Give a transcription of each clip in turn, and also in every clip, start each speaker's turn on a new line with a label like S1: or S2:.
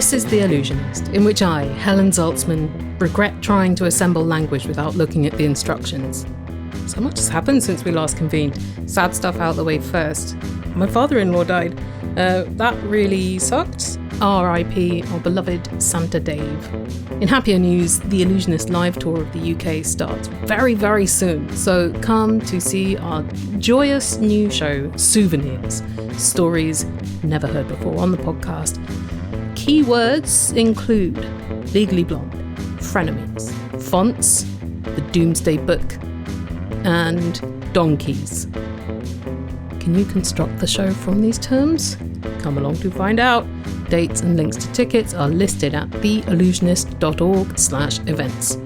S1: This is The Allusionist, in which I, Helen Zaltzman, regret trying to assemble language without looking at the instructions. So much has happened since we last convened. Sad stuff out the way first. My father-in-law died. That really sucked. R.I.P. our beloved Santa Dave. In happier news, the Allusionist live tour of the UK starts very, very soon. So come to see our joyous new show, Souvenirs, stories never heard before on the podcast. Keywords include Legally Blonde, Frenemies, Fonts, The Doomsday Book, and donkeys. Can you construct the show from these terms? Come along to find out. Dates and links to tickets are listed at theallusionist.org/events.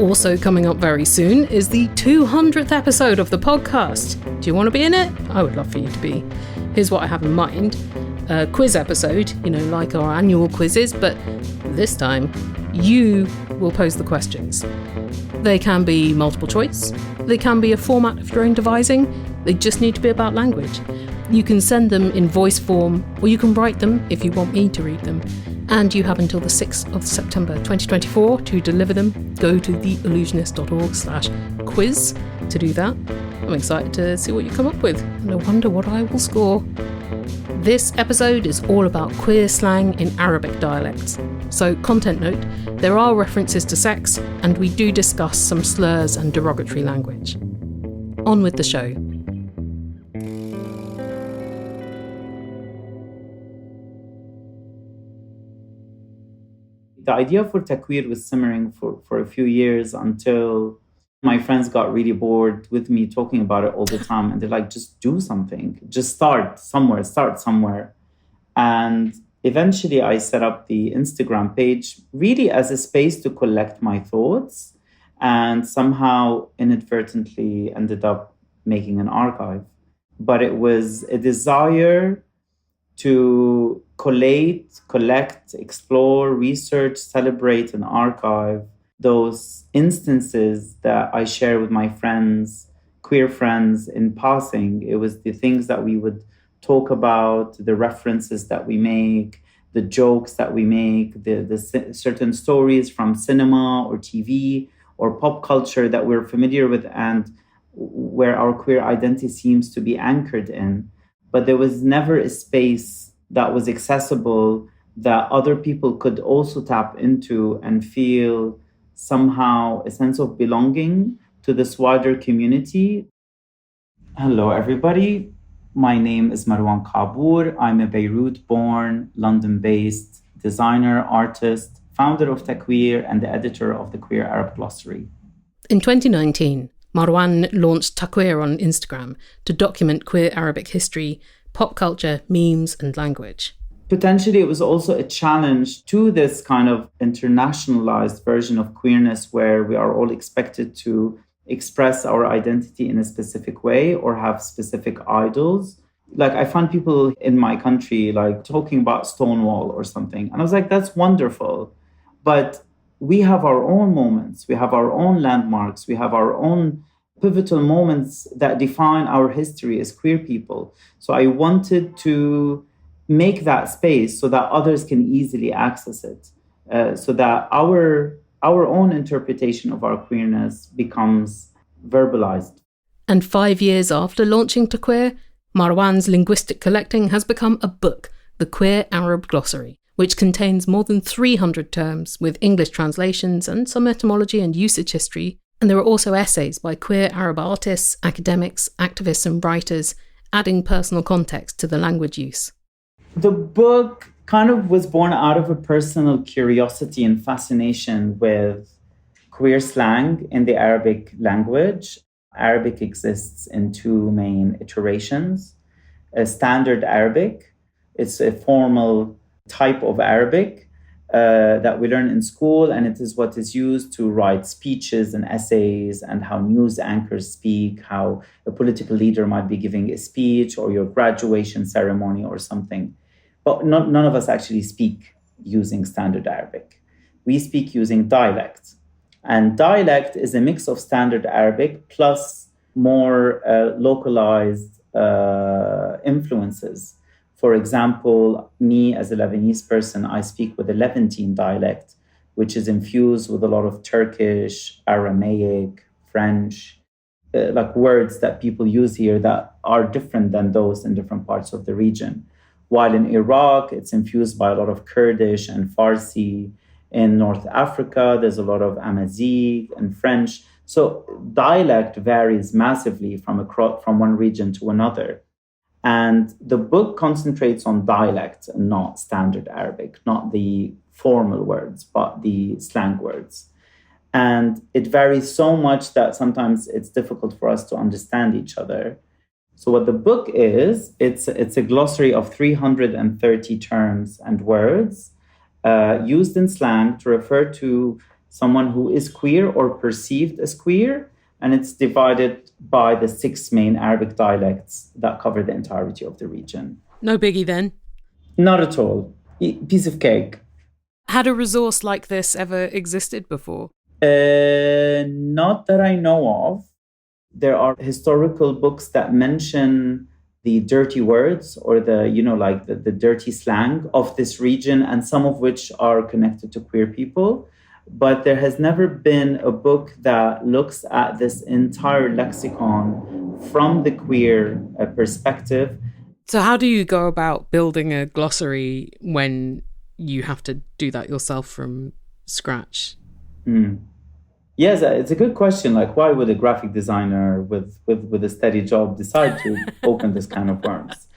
S1: Also coming up very soon is the 200th episode of the podcast. Do you want to be in it? I would love for you to be. Here's what I have in mind. A quiz episode, like our annual quizzes, but this time you will pose the questions. They can be multiple choice. They can be a format of your own devising. They just need to be about language. You can send them in voice form, or you can write them if you want me to read them. And you have until the 6th of September 2024 to deliver them. Go to theallusionist.org/quiz to do that. I'm excited to see what you come up with, and I wonder what I will score. This episode is all about queer slang in Arabic dialects. So, content note, there are references to sex, and we do discuss some slurs and derogatory language. On with the show.
S2: The idea for Takweer was simmering for a few years until my friends got really bored with me talking about it all the time. And they're like, just do something. Just start somewhere. And eventually I set up the Instagram page really as a space to collect my thoughts, and somehow inadvertently ended up making an archive. But it was a desire to collect, explore, research, celebrate, and archive those instances that I share with my friends, queer friends, in passing. It was the things that we would talk about, the references that we make, the jokes that we make, the certain stories from cinema or TV or pop culture that we're familiar with and where our queer identity seems to be anchored in. But there was never a space that was accessible that other people could also tap into and feel somehow a sense of belonging to this wider community. Hello, everybody. My name is Marwan Kaabour. I'm a Beirut-born, London-based designer, artist, founder of Takweer, and the editor of the Queer Arab Glossary.
S1: In 2019, Marwan launched Takweer on Instagram to document queer Arabic history, pop culture, memes, and language.
S2: Potentially, it was also a challenge to this kind of internationalized version of queerness where we are all expected to express our identity in a specific way or have specific idols. Like, I found people in my country like talking about Stonewall or something. And I was like, that's wonderful. But we have our own moments. We have our own landmarks. We have our own pivotal moments that define our history as queer people. So I wanted to make that space so that others can easily access it, so that our own interpretation of our queerness becomes verbalized.
S1: And 5 years after launching Takweer, Marwan's linguistic collecting has become a book, the Queer Arab Glossary, which contains more than 300 terms with English translations and some etymology and usage history. And there are also essays by queer Arab artists, academics, activists and writers, adding personal context to the language use.
S2: The book kind of was born out of a personal curiosity and fascination with queer slang in the Arabic language. Arabic exists in two main iterations. Standard Arabic, it's a formal type of Arabic that we learn in school, and it is what is used to write speeches and essays and how news anchors speak, how a political leader might be giving a speech or your graduation ceremony or something. But none of us actually speak using Standard Arabic. We speak using dialect. And dialect is a mix of Standard Arabic plus more localized influences For example, me as a Lebanese person, I speak with a Levantine dialect, which is infused with a lot of Turkish, Aramaic, French, like words that people use here that are different than those in different parts of the region. While in Iraq, it's infused by a lot of Kurdish and Farsi. In North Africa, there's a lot of Amazigh and French. So dialect varies massively from one region to another. And the book concentrates on dialect and not standard Arabic, not the formal words, but the slang words. And it varies so much that sometimes it's difficult for us to understand each other. So what the book is, it's a glossary of 330 terms and words used in slang to refer to someone who is queer or perceived as queer. And it's divided by the 6 main Arabic dialects that cover the entirety of the region.
S1: No biggie then?
S2: Not at all. Piece of cake.
S1: Had a resource like this ever existed before?
S2: Not that I know of. There are historical books that mention the dirty words or the dirty slang of this region, and some of which are connected to queer people. But there has never been a book that looks at this entire lexicon from the queer perspective.
S1: So how do you go about building a glossary when you have to do that yourself from scratch?
S2: Yes, it's a good question. Like, why would a graphic designer with a steady job decide to open this kind of worms?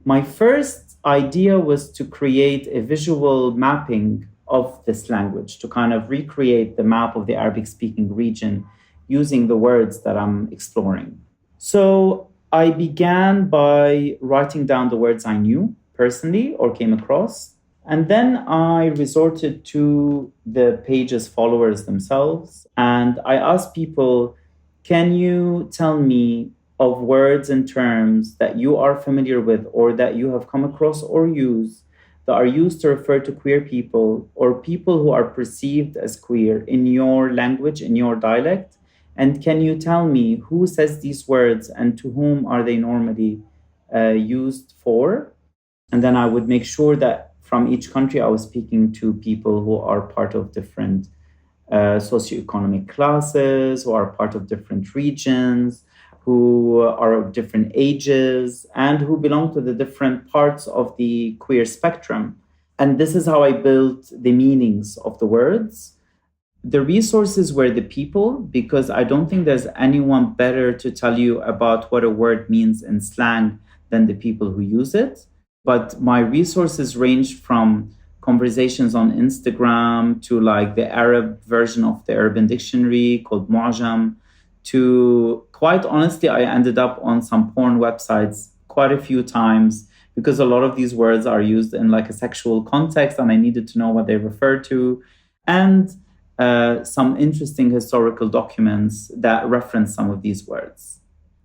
S2: My first idea was to create a visual mapping of this language, to kind of recreate the map of the Arabic-speaking region using the words that I'm exploring. So I began by writing down the words I knew personally or came across. And then I resorted to the page's followers themselves. And I asked people, can you tell me of words and terms that you are familiar with or that you have come across or use that are used to refer to queer people or people who are perceived as queer in your language, in your dialect? And can you tell me who says these words and to whom are they normally used for? And then I would make sure that from each country, I was speaking to people who are part of different socioeconomic classes, who are part of different regions, who are of different ages, and who belong to the different parts of the queer spectrum. And this is how I built the meanings of the words. The resources were the people, because I don't think there's anyone better to tell you about what a word means in slang than the people who use it. But my resources ranged from conversations on Instagram to like the Arab version of the Urban Dictionary called Mu'jam, to quite honestly, I ended up on some porn websites quite a few times because a lot of these words are used in like a sexual context and I needed to know what they refer to. And some interesting historical documents that reference some of these words.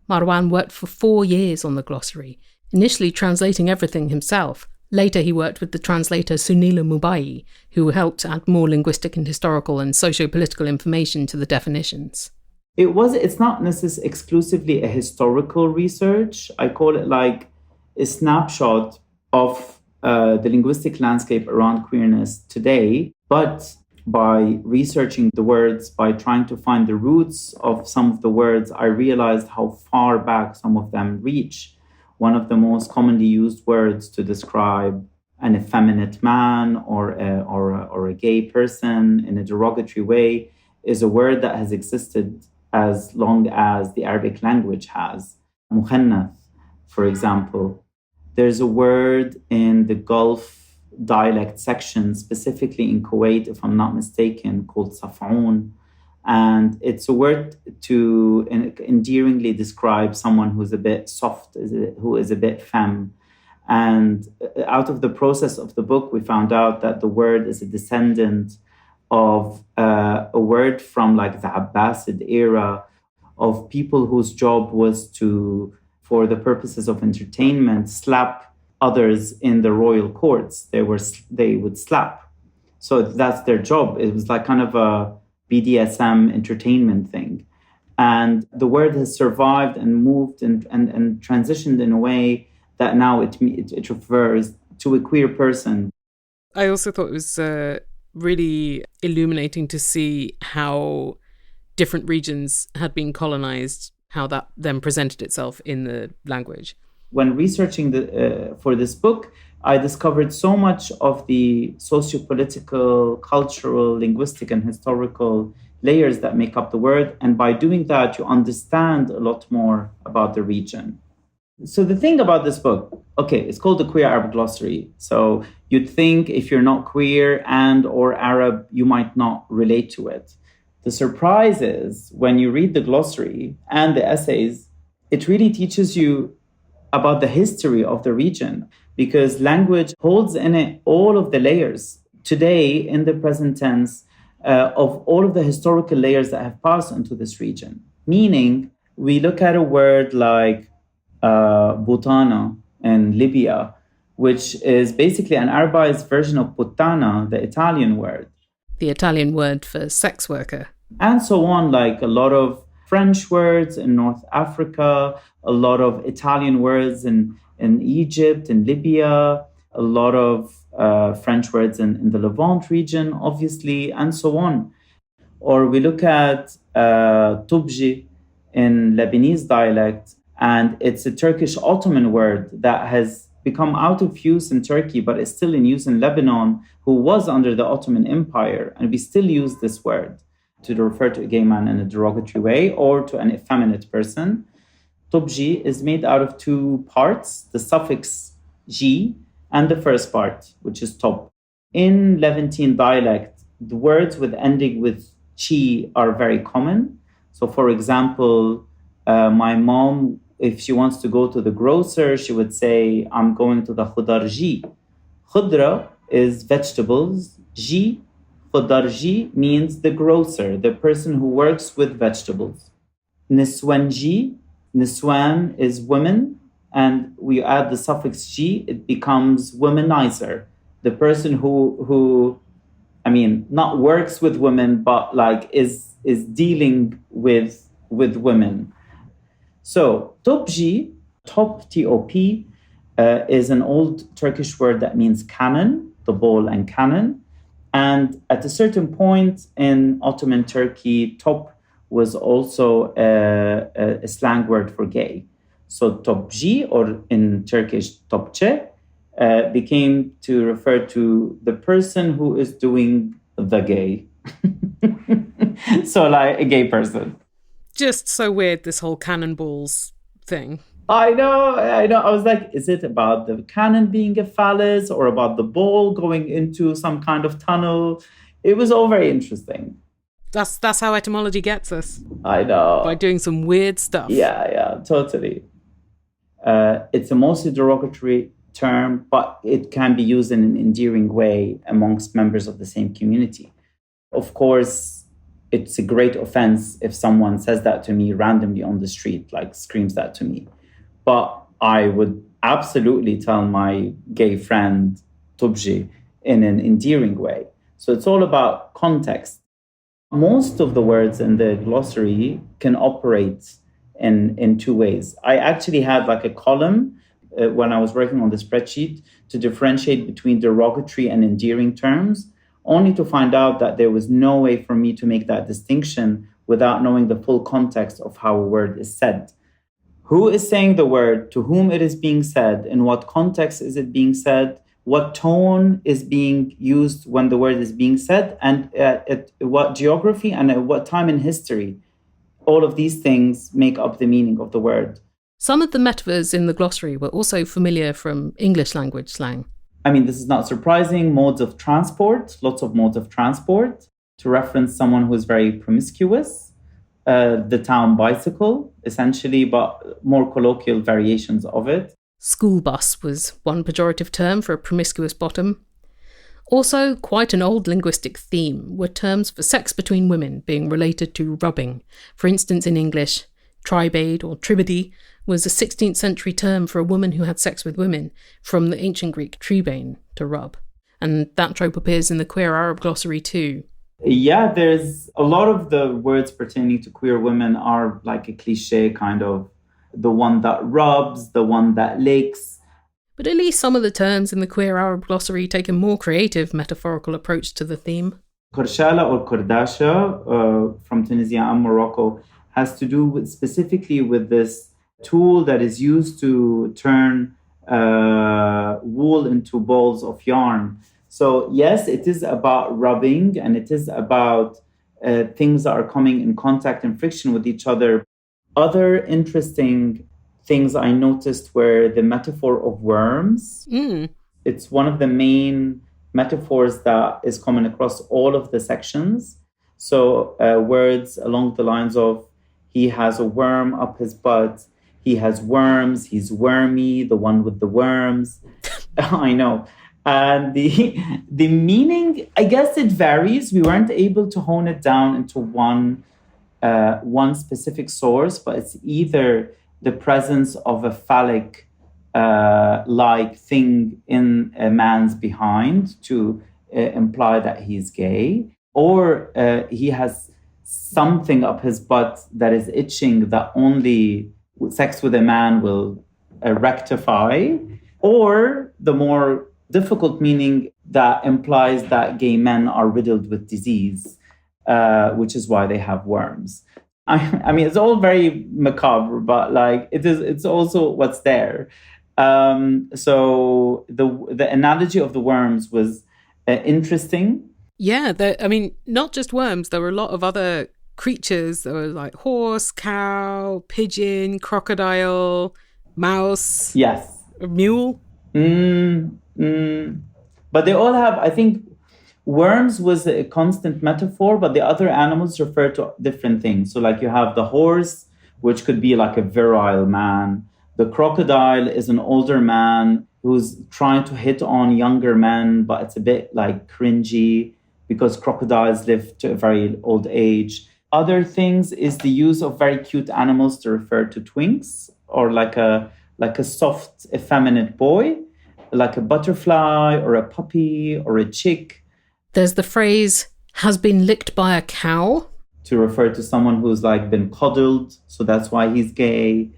S1: Marwan worked for 4 years on the glossary, initially translating everything himself. Later, he worked with the translator Sunila Mubai, who helped add more linguistic and historical and sociopolitical information to the definitions.
S2: It's not necessarily exclusively a historical research. I call it like a snapshot of the linguistic landscape around queerness today. But by researching the words, by trying to find the roots of some of the words, I realized how far back some of them reach. One of the most commonly used words to describe an effeminate man or a gay person in a derogatory way is a word that has existed as long as the Arabic language has. Mukhannath, for example. There's a word in the Gulf dialect section, specifically in Kuwait, if I'm not mistaken, called Saf'oon. And it's a word to endearingly describe someone who's a bit soft, who is a bit femme. And out of the process of the book, we found out that the word is a descendant of a word from like the Abbasid era of people whose job was to, for the purposes of entertainment, slap others in the royal courts. They would slap. So that's their job. It was like kind of a BDSM entertainment thing. And the word has survived and moved and transitioned in a way that now it refers to a queer person.
S1: I also thought it was really illuminating to see how different regions had been colonized, how that then presented itself in the language.
S2: When researching for this book, I discovered so much of the sociopolitical, cultural, linguistic, and historical layers that make up the word. And by doing that, you understand a lot more about the region. So the thing about this book, okay, it's called the Queer Arab Glossary. So you'd think if you're not queer and or Arab, you might not relate to it. The surprise is when you read the glossary and the essays, it really teaches you about the history of the region, because language holds in it all of the layers today in the present tense of all of the historical layers that have passed into this region. Meaning, we look at a word like Butana in Libya, which is basically an Arabized version of puttana, the Italian word.
S1: The Italian word for sex worker.
S2: And so on, like a lot of French words in North Africa, a lot of Italian words in Egypt and Libya, a lot of French words in the Levant region, obviously, and so on. Or we look at Tubji in Lebanese dialect, and it's a Turkish Ottoman word that has become out of use in Turkey, but is still in use in Lebanon, who was under the Ottoman Empire. And we still use this word to refer to a gay man in a derogatory way or to an effeminate person. Tubji is made out of two parts, the suffix ji and the first part, which is top. In Levantine dialect, the words with ending with chi are very common. So for example, my mom, if she wants to go to the grocer, she would say, I'm going to the khudarji. Khudra is vegetables. Ji, khudarji means the grocer, the person who works with vegetables. Niswanji, niswan is women, and we add the suffix ji, it becomes womanizer. The person who not works with women, but like is dealing with women. So topji, top, T-O-P, is an old Turkish word that means cannon, the ball and cannon. And at a certain point in Ottoman Turkey, top was also a slang word for gay. So topji, or in Turkish topçe, became to refer to the person who is doing the gay. So like a gay person.
S1: Just so weird, this whole cannonballs thing.
S2: I know. I was like, is it about the cannon being a phallus or about the ball going into some kind of tunnel? It was all very interesting.
S1: That's how etymology gets us.
S2: I know.
S1: By doing some weird stuff.
S2: Yeah, totally. It's a mostly derogatory term, but it can be used in an endearing way amongst members of the same community. Of course, it's a great offense if someone says that to me randomly on the street, like screams that to me. But I would absolutely tell my gay friend, Tubji, in an endearing way. So it's all about context. Most of the words in the glossary can operate in two ways. I actually had like a column when I was working on the spreadsheet to differentiate between derogatory and endearing terms, only to find out that there was no way for me to make that distinction without knowing the full context of how a word is said. Who is saying the word, to whom it is being said, in what context is it being said, what tone is being used when the word is being said, and at what geography and at what time in history. All of these things make up the meaning of the word.
S1: Some of the metaphors in the glossary were also familiar from English language slang.
S2: I mean, this is not surprising. Modes of transport, lots of modes of transport, to reference someone who is very promiscuous. The town bicycle, essentially, but more colloquial variations of it.
S1: School bus was one pejorative term for a promiscuous bottom. Also, quite an old linguistic theme were terms for sex between women being related to rubbing. For instance, in English, tribade or tribady was a 16th century term for a woman who had sex with women, from the ancient Greek tribein, to rub. And that trope appears in the Queer Arab Glossary too.
S2: Yeah, there's a lot of the words pertaining to queer women are like a cliche kind of the one that rubs, the one that licks,
S1: But at least some of the terms in the Queer Arab Glossary take a more creative metaphorical approach to the theme.
S2: Korshala or Kordasha from Tunisia and Morocco has to do with specifically with this tool that is used to turn wool into balls of yarn. So yes, it is about rubbing and it is about things that are coming in contact and friction with each other. Other interesting things I noticed were the metaphor of worms. It's one of the main metaphors that is common across all of the sections. So words along the lines of he has a worm up his butt, he has worms, he's wormy, the one with the worms. I know. And the meaning, I guess it varies. We weren't able to hone it down into one specific source, but it's either the presence of a phallic like thing in a man's behind to imply that he's gay, or he has something up his butt that is itching that only sex with a man will rectify, or the more difficult meaning that implies that gay men are riddled with disease, which is why they have worms. I mean, it's all very macabre, but like it's also what's there. So the analogy of the worms was interesting.
S1: Yeah, I mean, not just worms. There were a lot of other creatures. There were like horse, cow, pigeon, crocodile, mouse.
S2: Yes.
S1: Mule.
S2: But they all have, I think, worms was a constant metaphor, but the other animals refer to different things. So like you have the horse, which could be like a virile man. The crocodile is an older man who's trying to hit on younger men, but it's a bit like cringy because crocodiles live to a very old age. Other things is the use of very cute animals to refer to twinks, or like a soft, effeminate boy, like a butterfly or a puppy or a chick.
S1: There's the phrase, has been licked by a cow,
S2: to refer to someone who's like been coddled, so that's why he's gay.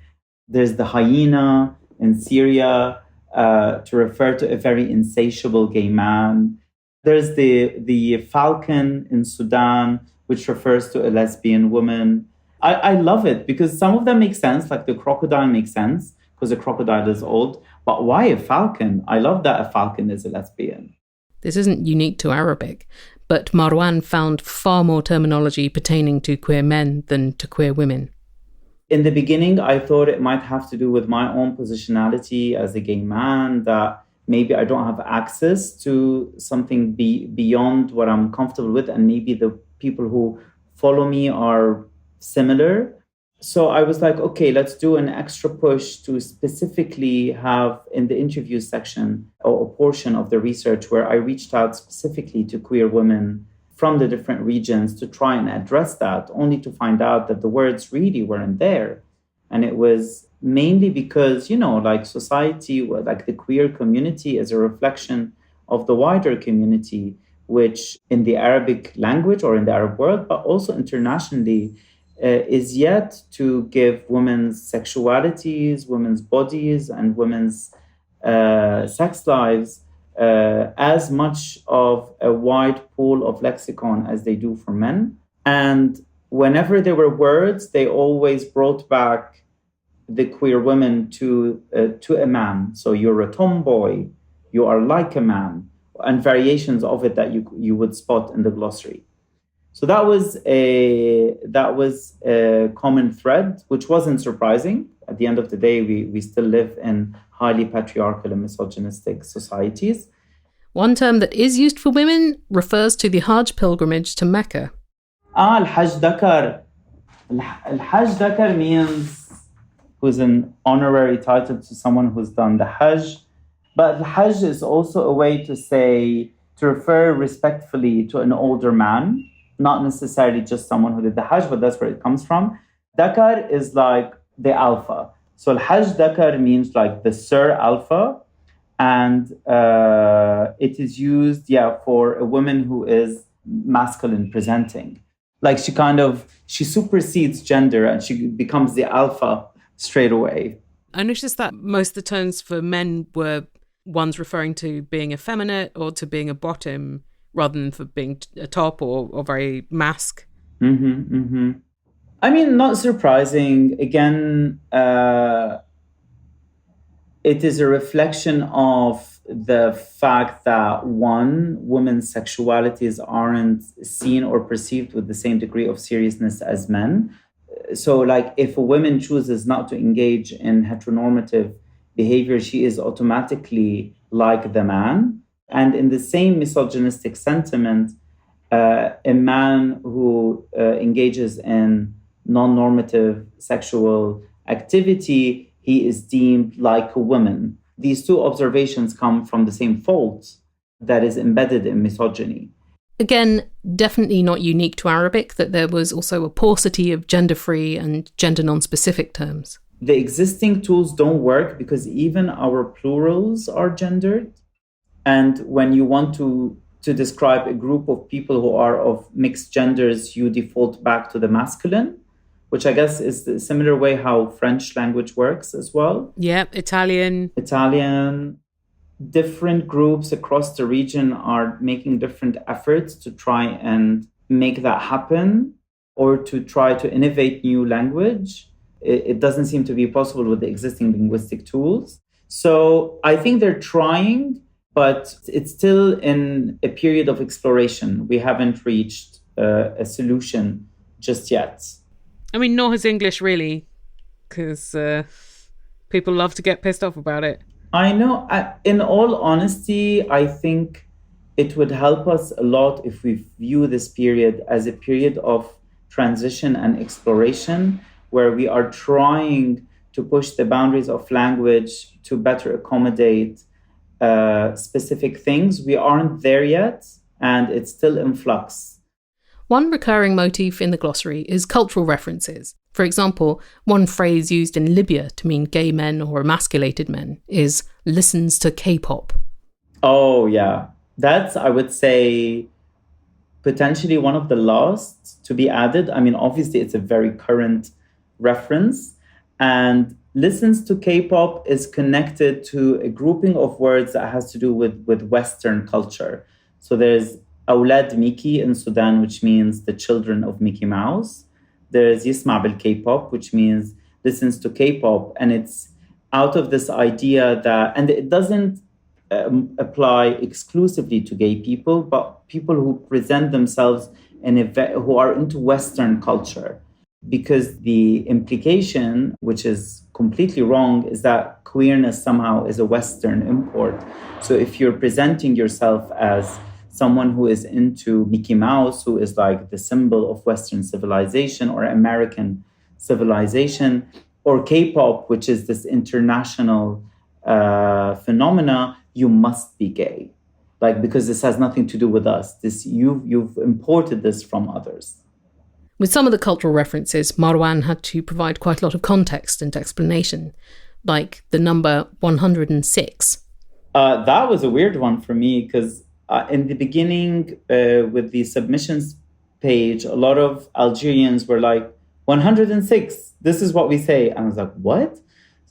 S2: There's the hyena in Syria to refer to a very insatiable gay man. There's the falcon in Sudan, which refers to a lesbian woman. I love it because some of them make sense, like the crocodile makes sense because the crocodile is old. But why a falcon? I love that a falcon is a lesbian.
S1: This isn't unique to Arabic, but Marwan found far more terminology pertaining to queer men than to queer women.
S2: In the beginning, I thought it might have to do with my own positionality as a gay man, that maybe I don't have access to something beyond what I'm comfortable with, and maybe the people who follow me are similar. So I was like, okay, let's do an extra push to specifically have in the interview section or a portion of the research where I reached out specifically to queer women from the different regions to try and address that, only to find out that the words really weren't there. And it was mainly because, like society, like the queer community is a reflection of the wider community, which in the Arabic language or in the Arab world, but also internationally, is yet to give women's sexualities, women's bodies, and women's sex lives as much of a wide pool of lexicon as they do for men. And whenever there were words, they always brought back the queer women to a man. So you're a tomboy, you are like a man, and variations of it that you would spot in the glossary. So that was a common thread, which wasn't surprising. At the end of the day, we still live in highly patriarchal and misogynistic societies.
S1: One term that is used for women refers to the Hajj pilgrimage to Mecca.
S2: Al-Hajj Dakar. Al-Hajj Dakar means who's an honorary title to someone who's done the Hajj. But Al-Hajj is also a way to refer respectfully to an older man, not necessarily just someone who did the Hajj, but that's where it comes from. Dakar is like the alpha. So Al-Hajj Dakar means like the Sir Alpha. And it is used, for a woman who is masculine presenting. Like she supersedes gender and she becomes the alpha straight away.
S1: I noticed that most of the terms for men were ones referring to being effeminate or to being a bottom rather than for being a top or very mask.
S2: I mean, not surprising. Again, it is a reflection of the fact that, one, women's sexualities aren't seen or perceived with the same degree of seriousness as men. So, like, if a woman chooses not to engage in heteronormative behavior, she is automatically like the man. And in the same misogynistic sentiment, a man who engages in non-normative sexual activity, he is deemed like a woman. These two observations come from the same fault that is embedded in misogyny.
S1: Again, definitely not unique to Arabic, that there was also a paucity of gender-free and gender-non-specific terms.
S2: The existing tools don't work because even our plurals are gendered. And when you want to describe a group of people who are of mixed genders, you default back to the masculine, which I guess is the similar way how French language works as well.
S1: Yeah, Italian.
S2: Different groups across the region are making different efforts to try and make that happen or to try to innovate new language. It doesn't seem to be possible with the existing linguistic tools. So I think they're trying, but it's still in a period of exploration. We haven't reached a solution just yet.
S1: I mean, nor has English really, because people love to get pissed off about it.
S2: I know. In all honesty, I think it would help us a lot if we view this period as a period of transition and exploration, where we are trying to push the boundaries of language to better accommodate specific things. We aren't there yet, and it's still in flux.
S1: One recurring motif in the glossary is cultural references. For example, one phrase used in Libya to mean gay men or emasculated men is listens to K-pop.
S2: Oh, yeah. That's, I would say, potentially one of the last to be added. I mean, obviously, it's a very current reference. And listens to K-pop is connected to a grouping of words that has to do with Western culture. So there's Awlad Mickey in Sudan, which means the children of Mickey Mouse. There's Yisma' bil K-pop, which means listens to K-pop. And it's out of this idea that, and it doesn't apply exclusively to gay people, but people who present themselves who are into Western culture. Because the implication, which is completely wrong, is that queerness somehow is a Western import. So if you're presenting yourself as someone who is into Mickey Mouse, who is like the symbol of Western civilization or American civilization, or K-pop, which is this international phenomena, you must be gay. Like, because this has nothing to do with us. You've imported this from others.
S1: With some of the cultural references, Marwan had to provide quite a lot of context and explanation, like the number 106.
S2: That was a weird one for me, because in the beginning, with the submissions page, a lot of Algerians were like, 106, this is what we say. And I was like, what?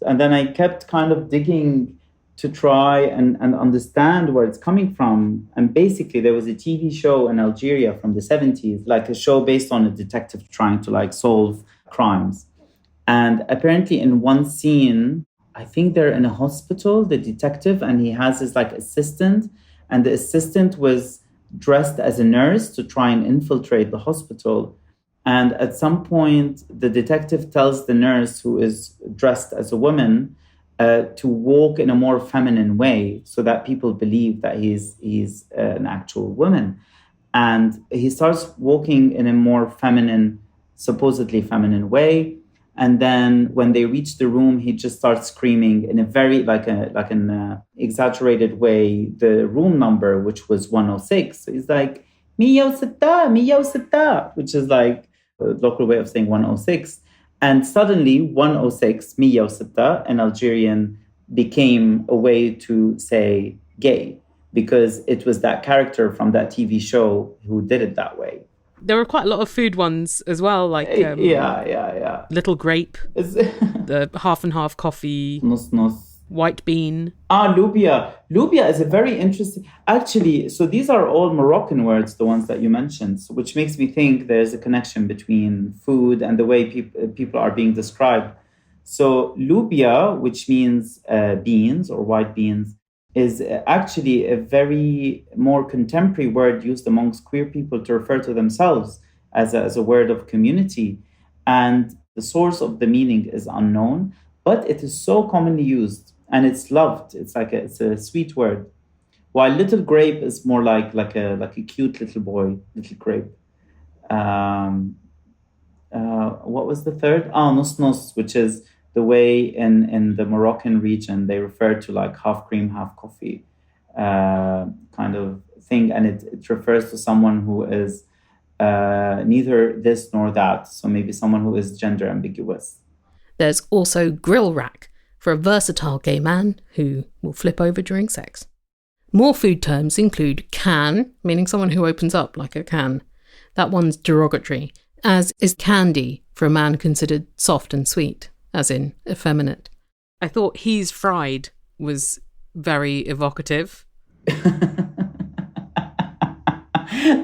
S2: And then I kept kind of digging to try and understand where it's coming from. And basically, there was a TV show in Algeria from the 70s, like a show based on a detective trying to like solve crimes. And apparently in one scene, I think they're in a hospital, the detective, and he has his like assistant. And the assistant was dressed as a nurse to try and infiltrate the hospital. And at some point, the detective tells the nurse, who is dressed as a woman, to walk in a more feminine way so that people believe that he's an actual woman. And he starts walking in a more feminine, supposedly feminine way. And then when they reach the room, he just starts screaming in a very like an exaggerated way, the room number, which was 106. So he's like, Miya Sitta, which is like a local way of saying 106. And suddenly 106, Miya Sitta, in Algerian, became a way to say gay, because it was that character from that TV show who did it that way.
S1: There were quite a lot of food ones as well, like
S2: yeah.
S1: little grape, the half and half coffee,
S2: Nus.
S1: white bean.
S2: Lubia. Lubia is a very interesting... Actually, so these are all Moroccan words, the ones that you mentioned, which makes me think there's a connection between food and the way people are being described. So lubia, which means beans or white beans, is actually a very more contemporary word used amongst queer people to refer to themselves as a word of community. And the source of the meaning is unknown, but it is so commonly used and it's loved. It's a sweet word. While little grape is more like a cute little boy, little grape. What was the third? Nus, which is the way in the Moroccan region they refer to like half cream, half coffee kind of thing. And it refers to someone who is neither this nor that. So maybe someone who is gender ambiguous.
S1: There's also grill rack for a versatile gay man who will flip over during sex. More food terms include can, meaning someone who opens up like a can. That one's derogatory, as is candy for a man considered soft and sweet, as in effeminate. I thought he's fried was very evocative.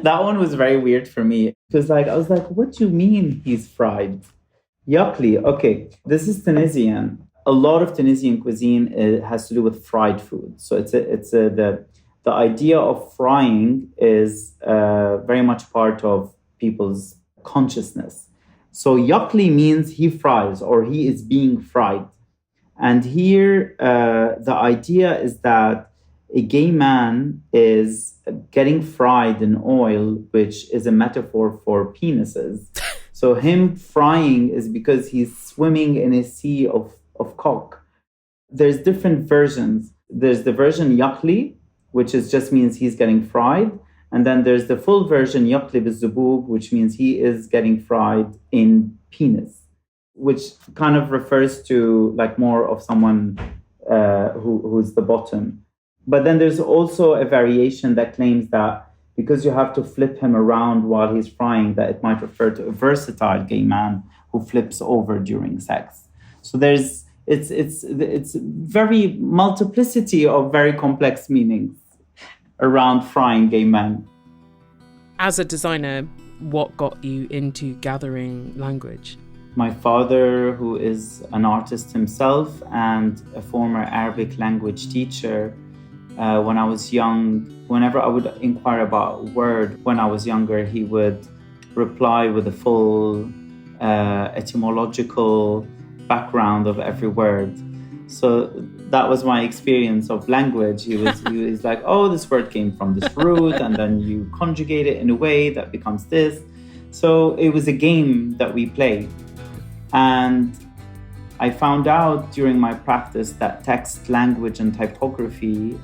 S2: That one was very weird for me. It was like, I was like, what do you mean he's fried? Yuckly. Okay, this is Tunisian. A lot of Tunisian cuisine has to do with fried food. So the idea of frying is very much part of people's consciousness. So yuckly means he fries or he is being fried. And here the idea is that a gay man is getting fried in oil, which is a metaphor for penises. So him frying is because he's swimming in a sea of cock. There's different versions. There's the version yuckly, which just means he's getting fried. And then there's the full version yuckli bizubub, which means he is getting fried in penis, which kind of refers to like more of someone who's the bottom. But then there's also a variation that claims that because you have to flip him around while he's frying, that it might refer to a versatile gay man who flips over during sex. So it's very multiplicity of very complex meanings around frying gay men.
S1: As a designer, what got you into gathering language?
S2: My father, who is an artist himself and a former Arabic language teacher, when I was young, whenever I would inquire about a word when I was younger, he would reply with a full etymological background of every word. So that was my experience of language. He was like, oh, this word came from this root, and then you conjugate it in a way that becomes this. So it was a game that we played. And I found out during my practice that text, language, and typography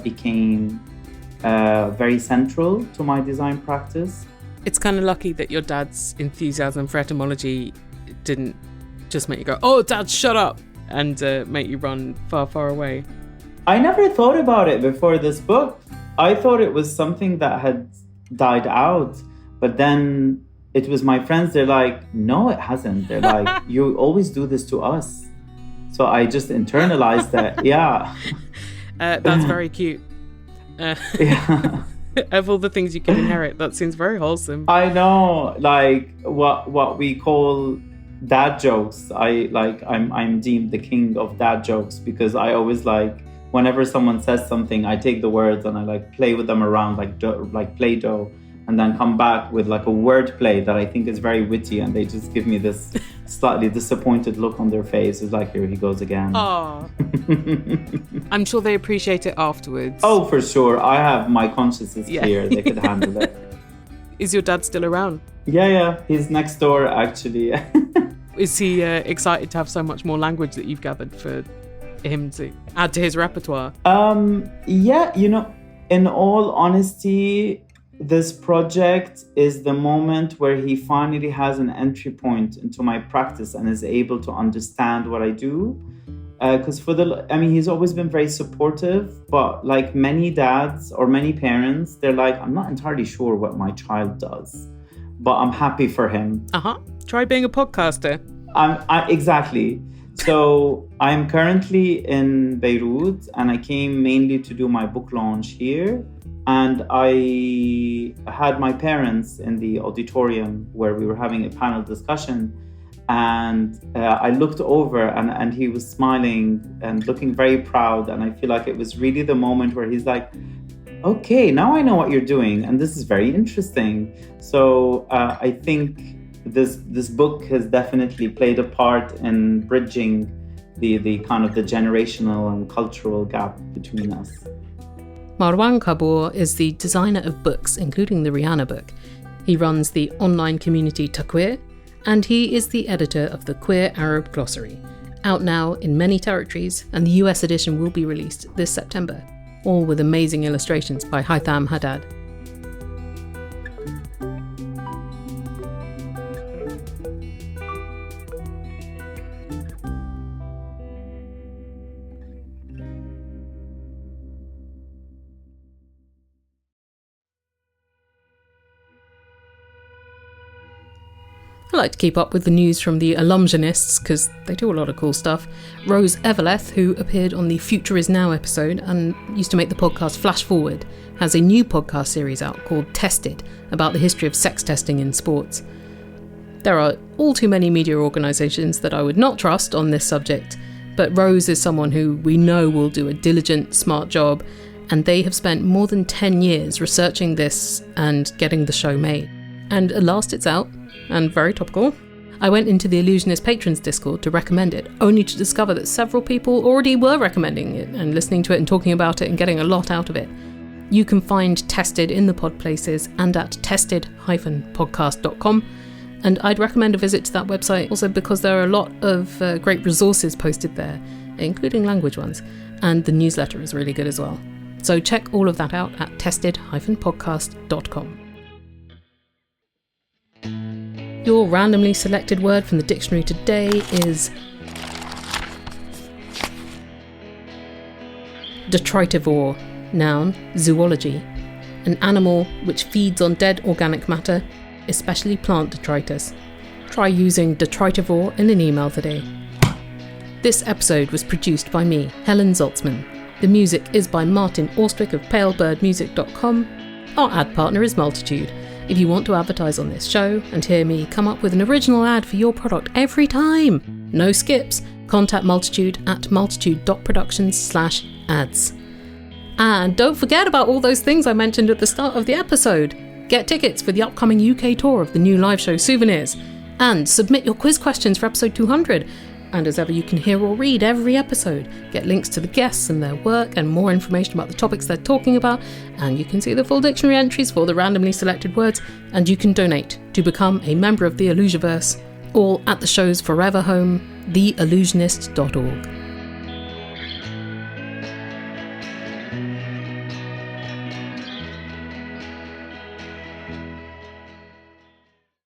S2: became very central to my design practice.
S1: It's kind of lucky that your dad's enthusiasm for etymology didn't just make you go, oh, Dad, shut up, and make you run far, far away.
S2: I never thought about it before this book. I thought it was something that had died out. But then it was my friends, they're like, no, it hasn't. They're like, you always do this to us. So I just internalized that, yeah.
S1: That's very cute.
S2: Yeah.
S1: Of all the things you can inherit, that seems very wholesome.
S2: I know, like what we call dad jokes. I'm deemed the king of dad jokes because I always like, whenever someone says something, I take the words and I like play with them around like Play-Doh, and then come back with like a word play that I think is very witty, and they just give me this slightly disappointed look on their face. It's like, here he goes again.
S1: Oh, I'm sure they appreciate it afterwards.
S2: Oh, for sure. I have my conscience is clear. They could handle it.
S1: Is your dad still around?
S2: Yeah. He's next door, actually.
S1: Is he excited to have so much more language that you've gathered for him to add to his repertoire?
S2: Yeah, in all honesty, this project is the moment where he finally has an entry point into my practice and is able to understand what I do. Because he's always been very supportive, but like many dads or many parents, they're like, I'm not entirely sure what my child does. but I'm happy for him.
S1: Try being a podcaster.
S2: Exactly. So I'm currently in Beirut, and I came mainly to do my book launch here. And I had my parents in the auditorium where we were having a panel discussion. And I looked over and he was smiling and looking very proud. And I feel like it was really the moment where he's like, okay, now I know what you're doing. And this is very interesting. So I think this book has definitely played a part in bridging the kind of the generational and cultural gap between us.
S1: Marwan Kaabour is the designer of books, including the Rihanna book. He runs the online community Takweer, and he is the editor of the Queer Arab Glossary, out now in many territories, and the US edition will be released this September, all with amazing illustrations by Haitham Haddad. I like to keep up with the news from the Allusionists because they do a lot of cool stuff. Rose Everleth, who appeared on the Future Is Now episode and used to make the podcast Flash Forward, has a new podcast series out called Tested about the history of sex testing in sports. There are all too many media organisations that I would not trust on this subject, but Rose is someone who we know will do a diligent, smart job, and they have spent more than 10 years researching this and getting the show made. And at last it's out, and very topical. I went into the Allusionist Patrons Discord to recommend it, only to discover that several people already were recommending it and listening to it and talking about it and getting a lot out of it. You can find Tested in the pod places and at tested-podcast.com, and I'd recommend a visit to that website also because there are a lot of great resources posted there, including language ones, and the newsletter is really good as well. So check all of that out at tested-podcast.com. Your randomly selected word from the dictionary today is detritivore, noun, zoology, an animal which feeds on dead organic matter, especially plant detritus. Try using detritivore in an email today. This episode was produced by me, Helen Zaltzman. The music is by Martin Austwick of palebirdmusic.com. Our ad partner is Multitude. If you want to advertise on this show and hear me come up with an original ad for your product every time, no skips, contact Multitude at multitude.productions/ads. And don't forget about all those things I mentioned at the start of the episode. Get tickets for the upcoming UK tour of the new live show Souvenirs, and submit your quiz questions for episode 200. And as ever, you can hear or read every episode, get links to the guests and their work and more information about the topics they're talking about, and you can see the full dictionary entries for the randomly selected words, and you can donate to become a member of the Allusiverse, all at the show's forever home, theallusionist.org.